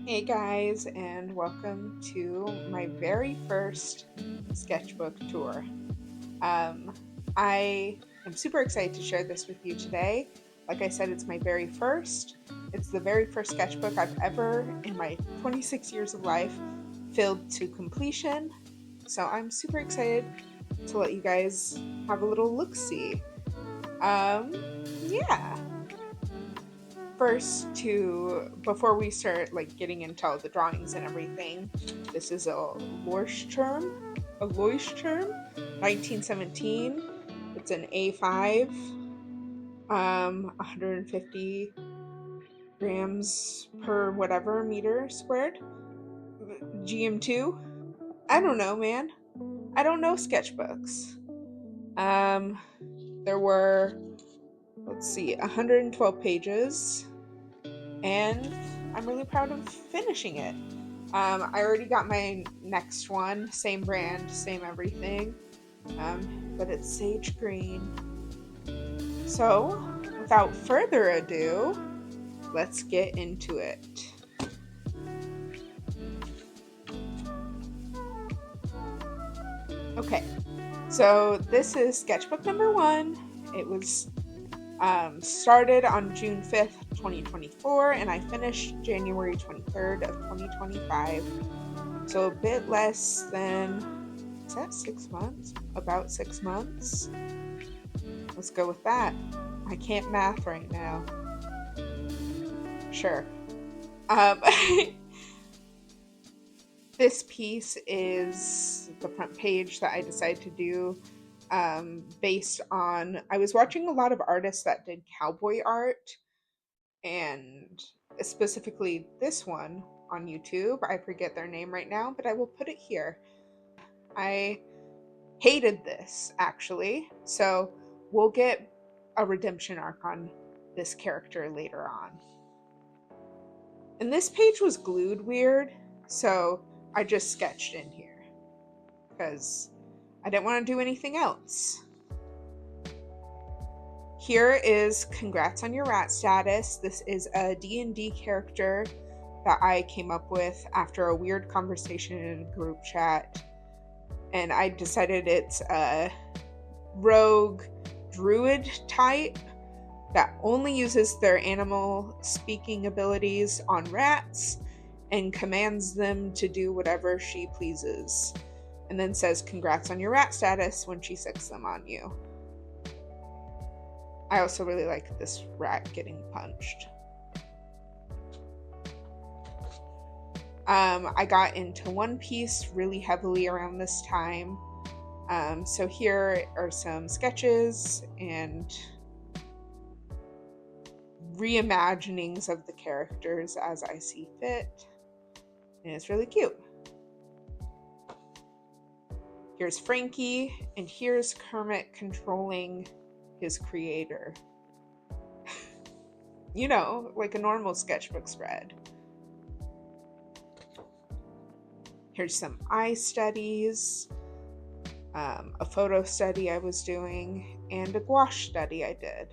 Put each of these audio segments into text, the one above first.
Hey guys, and welcome to my very first sketchbook tour. Um, I am super excited to share this with you today. Like I said, it's my very first. It's the very first sketchbook I've ever, in my 26 years of life, filled to completion. So I'm super excited to let you guys have a little look-see. Yeah. First, to before we start getting into all the drawings and everything, this is a Leuchtturm, 1917. It's an A5, 150 grams per whatever meter squared. GM2. I don't know, man. I don't know sketchbooks. There were, let's see, 112 pages, and I'm really proud of finishing it. I already got my next one, same brand, same everything, but it's sage green. So, without further ado, let's get into it. Okay, so this is sketchbook number 1. It was started on June 5th, 2024, and I finished January 23rd of 2025. So a bit less than, is that 6 months? About 6 months. Let's go with that. I can't math right now. Sure. Um, this piece is the front page that I decided to do based on, I was watching a lot of artists that did cowboy art, and specifically this one on YouTube. I forget their name right now, but I will put it here. I hated this, actually, so we'll get a redemption arc on this character later on. And this page was glued weird, so I just sketched in here because I didn't want to do anything else. Here is Congrats on Your Rat Status. This is a D&D character that I came up with after a weird conversation in a group chat. And I decided it's a rogue druid type that only uses their animal speaking abilities on rats and commands them to do whatever she pleases. And then says Congrats on your rat status when she sicks them on you. I also really like this rat getting punched. I got into One Piece really heavily around this time. So here are some sketches and reimaginings of the characters as I see fit. And it's really cute. Here's Frankie, and here's Kermit controlling his creator. You know, like a normal sketchbook spread. Here's some eye studies, a photo study I was doing, and a gouache study I did.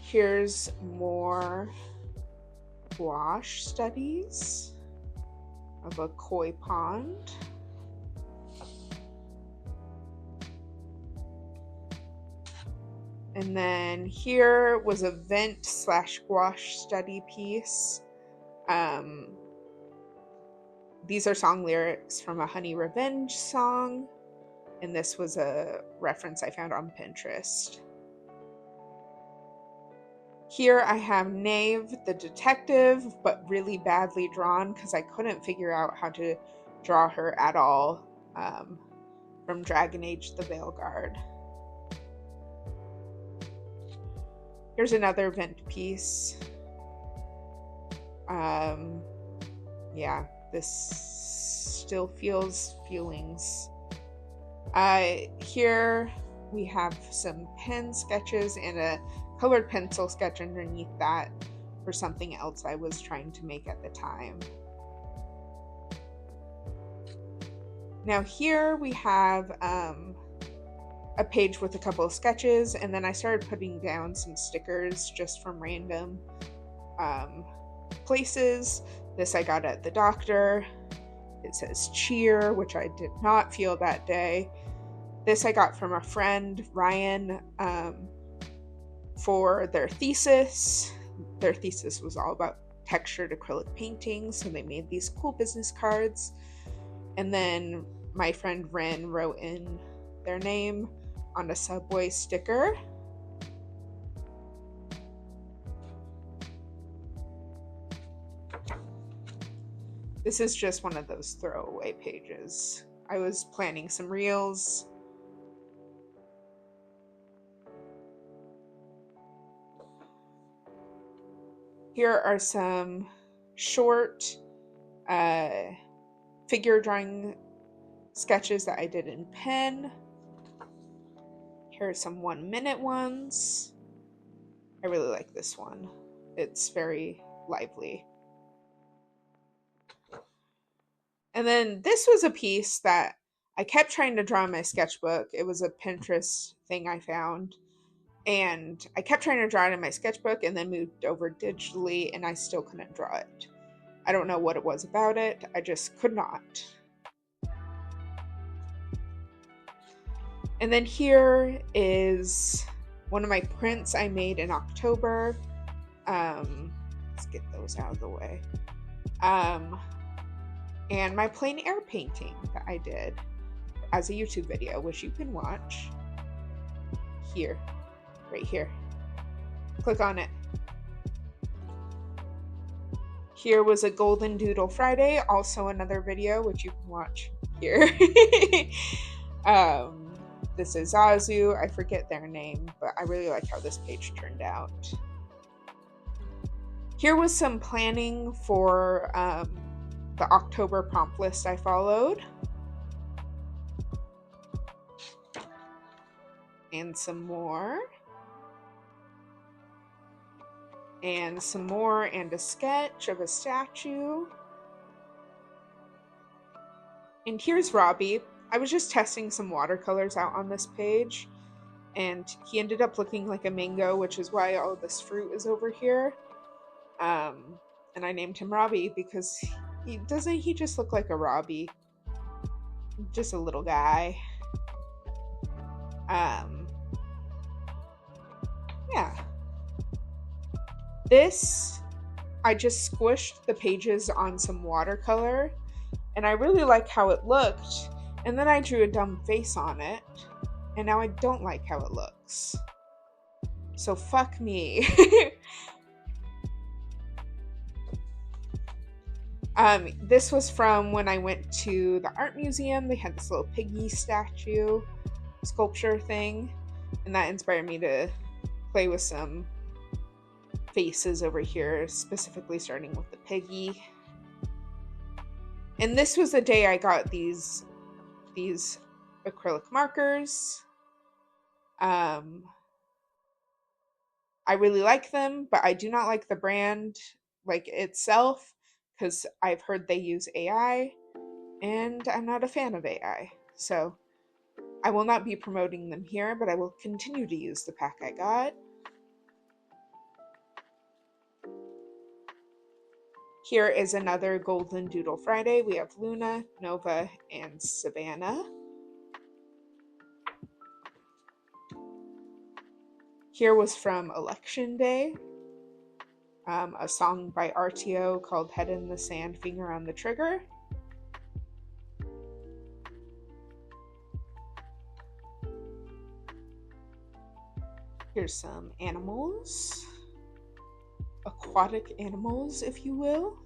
Here's more gouache studies of a koi pond. And then here was a vent/gouache study piece. These are song lyrics from a Honey Revenge song, and this was a reference I found on Pinterest. Here I have Nave, the detective, but really badly drawn because I couldn't figure out how to draw her at all, from Dragon Age the Veilguard. Here's another vent piece. Yeah, this still feels feelings. Here we have some pen sketches and a colored pencil sketch underneath that for something else I was trying to make at the time. Now here we have a page with a couple of sketches, and then I started putting down some stickers just from random um, places. This I got at the doctor. It says cheer, which I did not feel that day. This I got from a friend, Ryan, for their thesis. Their thesis was all about textured acrylic paintings, so they made these cool business cards. And then my friend Ren wrote in their name on a Subway sticker. This is just one of those throwaway pages. I was planning some reels. Here are some short figure drawing sketches that I did in pen. Here are some 1-minute ones. I really like this one. It's very lively. And then this was a piece that I kept trying to draw in my sketchbook. It was a Pinterest thing I found. And I kept trying to draw it in my sketchbook and then moved over digitally, and I still couldn't draw it. I don't know what it was about it. I just could not. And then here is one of my prints I made in October. Let's get those out of the way. And my plein air painting that I did as a YouTube video, which you can watch here, right here. Click on it. Here was a Golden Doodle Friday, also another video, which you can watch here. This is Zazu. I forget their name, but I really like how this page turned out. Here was some planning for the October prompt list I followed. And some more. And some more, and a sketch of a statue. And here's Robbie. I was just testing some watercolors out on this page, and he ended up looking like a mango, which is why all this fruit is over here. And I named him Robbie because he just look like a Robbie? Just a little guy. Yeah. This, I just squished the pages on some watercolor, and I really like how it looked, and then I drew a dumb face on it, and now I don't like how it looks. So fuck me. This was from when I went to the art museum. They had this little piggy statue sculpture thing, and that inspired me to play with some faces over here, specifically starting with the piggy. And this was the day I got these acrylic markers. I really like them, but I do not like the brand like itself, because I've heard they use AI, and I'm not a fan of AI. So I will not be promoting them here, but I will continue to use the pack I got. Here is another Golden Doodle Friday. We have Luna, Nova, and Savannah. Here was from Election Day, a song by RTO called Head in the Sand, Finger on the Trigger. Here's some animals. Aquatic animals, if you will.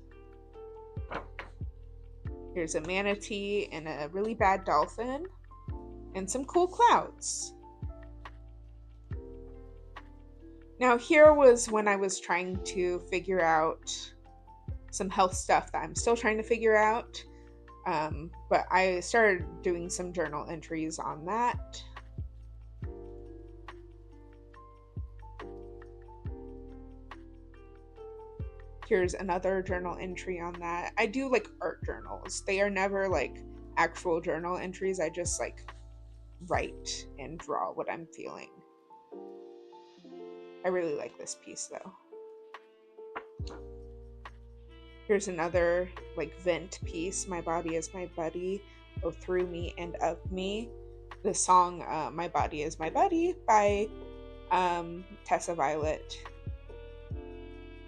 Here's a manatee and a really bad dolphin, and some cool clouds. Now here was when I was trying to figure out some health stuff that I'm still trying to figure out, but I started doing some journal entries on that. Here's another journal entry on that. I do like art journals. They are never like actual journal entries. I just like write and draw what I'm feeling. I really like this piece though. Here's another like vent piece. My body is my buddy, oh through me and of me. The song My Body is My Buddy by Tessa Violet,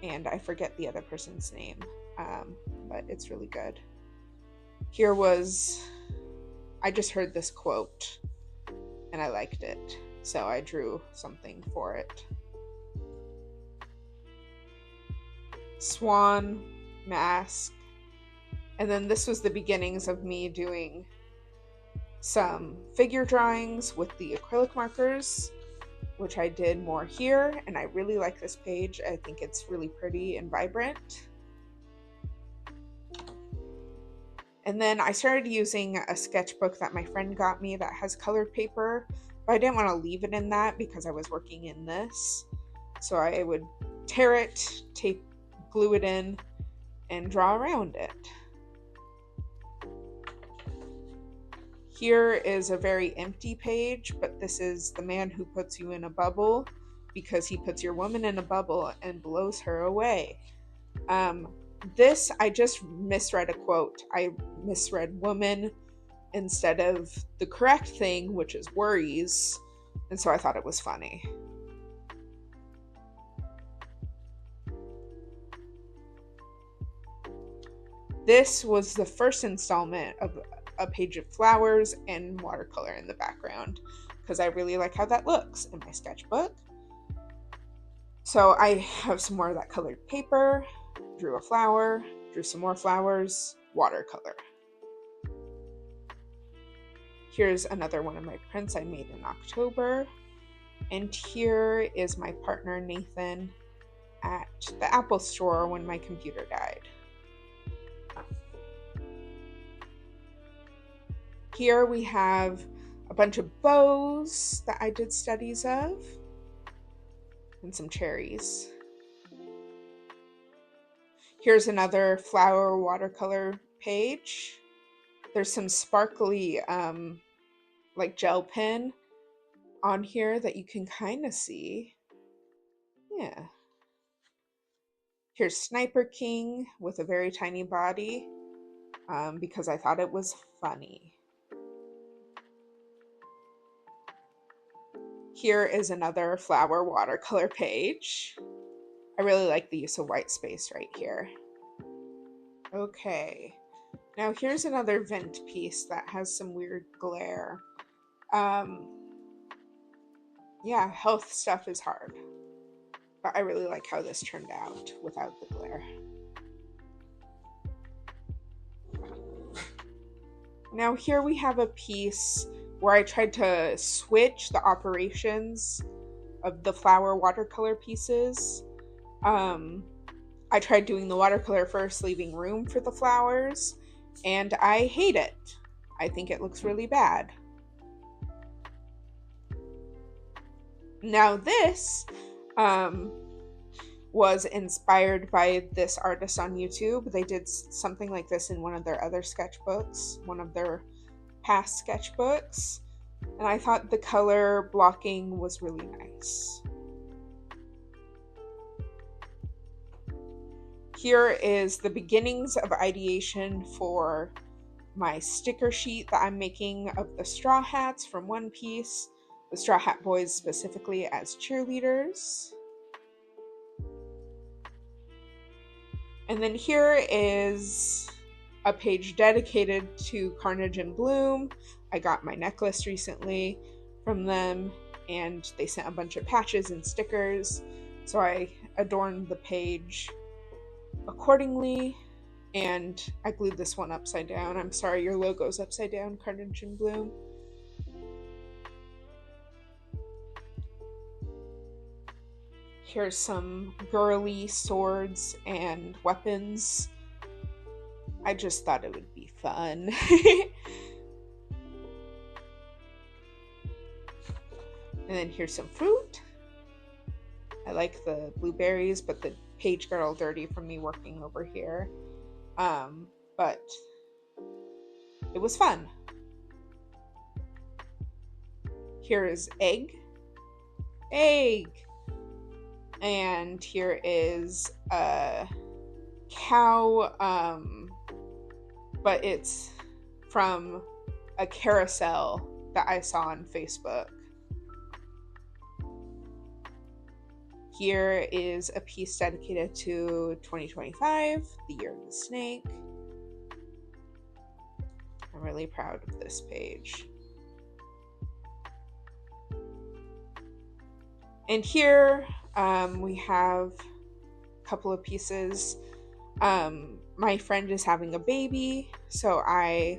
and I forget the other person's name, but it's really good. Here was, I just heard this quote and I liked it, so I drew something for it. Swan, mask, and then this was the beginnings of me doing some figure drawings with the acrylic markers, which I did more here, and I really like this page. I think it's really pretty and vibrant. And then I started using a sketchbook that my friend got me that has colored paper, but I didn't want to leave it in that because I was working in this. So I would tear it, tape, glue it in, and draw around it. Here is a very empty page, but this is the man who puts you in a bubble because he puts your woman in a bubble and blows her away. This, I just misread a quote. I misread woman instead of the correct thing, which is worries, and so I thought it was funny. This was the first installment of a page of flowers and watercolor in the background because I really like how that looks in my sketchbook. So I have some more of that colored paper, drew a flower, drew some more flowers, watercolor. Here's another one of my prints I made in October. And here is my partner Nathan at the Apple store when my computer died. Here we have a bunch of bows that I did studies of, and some cherries. Here's another flower watercolor page. There's some sparkly like gel pen on here that you can kind of see. Yeah. Here's Sniper King with a very tiny body because I thought it was funny. Here is another flower watercolor page. I really like the use of white space right here. Okay, now here's another vent piece that has some weird glare. Yeah, health stuff is hard, but I really like how this turned out without the glare. Now here we have a piece where I tried to switch the operations of the flower watercolor pieces. I tried doing the watercolor first, leaving room for the flowers, and I hate it. I think it looks really bad. Now this was inspired by this artist on YouTube. They did something like this in one of their other sketchbooks, one of their past sketchbooks, and I thought the color blocking was really nice. Here is the beginnings of ideation for my sticker sheet that I'm making of the Straw Hats from One Piece, the Straw Hat Boys specifically as cheerleaders. And then here is a page dedicated to Carnage and Bloom. I got my necklace recently from them, and they sent a bunch of patches and stickers, so I adorned the page accordingly, and I glued this one upside down. I'm sorry, your logo's upside down, Carnage and Bloom. Here's some girly swords and weapons. I just thought it would be fun. And then here's some fruit. I like the blueberries, but the page got all dirty from me working over here. But it was fun. Here is egg. And here is a cow, but it's from a carousel that I saw on Facebook. Here is a piece dedicated to 2025, the year of the snake. I'm really proud of this page. And here we have a couple of pieces. My friend is having a baby, so I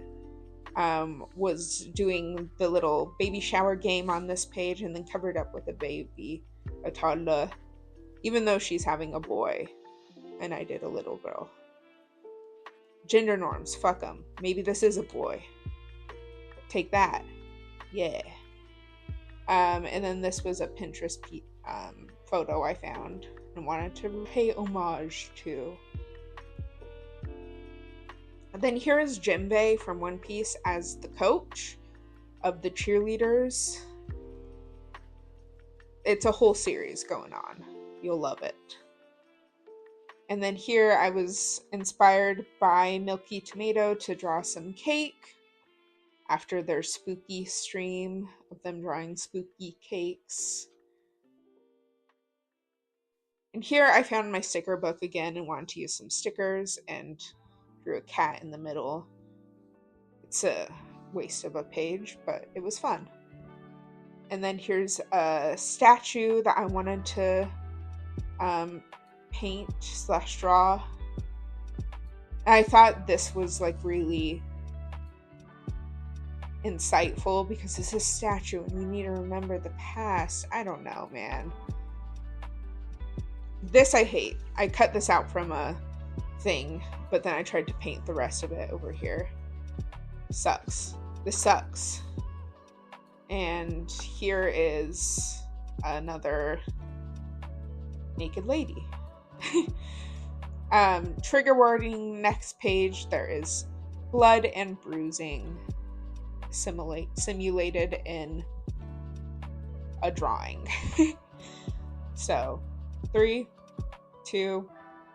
was doing the little baby shower game on this page and then covered up with a toddler, even though she's having a boy, and I did a little girl. Gender norms, fuck them. Maybe this is a boy. Take that. Yeah. And then this was a Pinterest photo I found and wanted to pay homage to. And then here is Jinbei from One Piece as the coach of the cheerleaders. It's a whole series going on. You'll love it. And then here I was inspired by Milky Tomato to draw some cake after their spooky stream of them drawing spooky cakes. And here I found my sticker book again and wanted to use some stickers and drew a cat in the middle. It's a waste of a page, but it was fun. And then here's a statue that I wanted to paint/draw. I thought this was like really insightful because it's a statue and we need to remember the past. I don't know, man. This I hate. I cut this out from a thing, but then I tried to paint the rest of it over here. Sucks. This sucks. And here is another naked lady. Trigger warning, next page, there is blood and bruising simulated in a drawing. So 3, 2,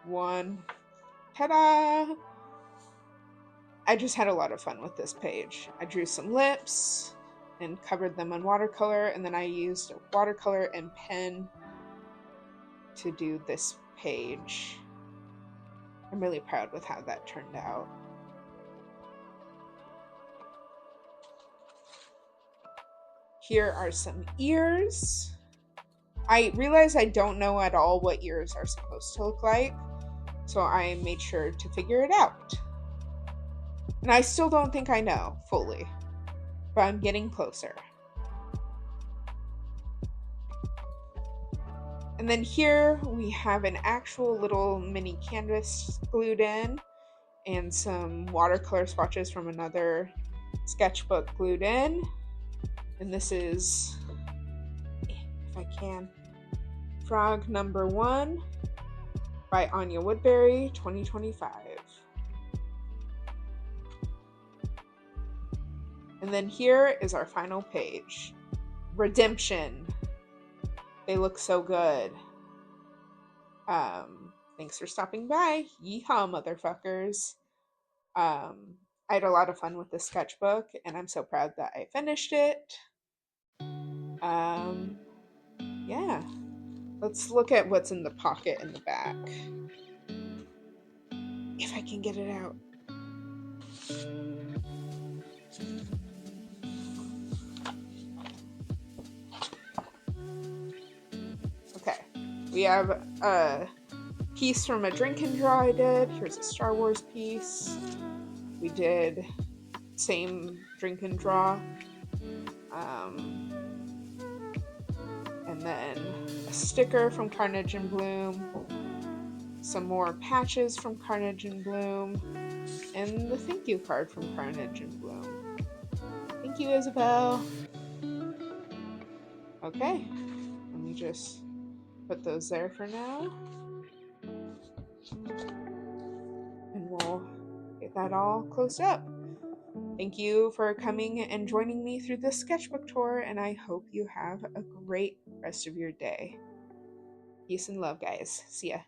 1, ta-da! I just had a lot of fun with this page. I drew some lips and covered them in watercolor, and then I used watercolor and pen to do this page. I'm really proud with how that turned out. Here are some ears. I realized I don't know at all what ears are supposed to look like, so I made sure to figure it out. And I still don't think I know fully, but I'm getting closer. And then here we have an actual little mini canvas glued in and some watercolor swatches from another sketchbook glued in. And this is, if I can, Frog Number 1 by Anya Woodbury, 2025. And then here is our final page. Redemption. They look so good. Thanks for stopping by. Yeehaw, motherfuckers. I had a lot of fun with this sketchbook, and I'm so proud that I finished it. Yeah. Let's look at what's in the pocket in the back. If I can get it out. Okay. We have a piece from a drink and draw I did. Here's a Star Wars piece. We did same drink and draw. And then a sticker from Carnage and Bloom. Some more patches from Carnage and Bloom. And the thank you card from Carnage and Bloom. Thank you, Isabel. Okay. Let me just put those there for now. And we'll get that all closed up. Thank you for coming and joining me through this sketchbook tour, and I hope you have a great rest of your day. Peace and love, guys. See ya.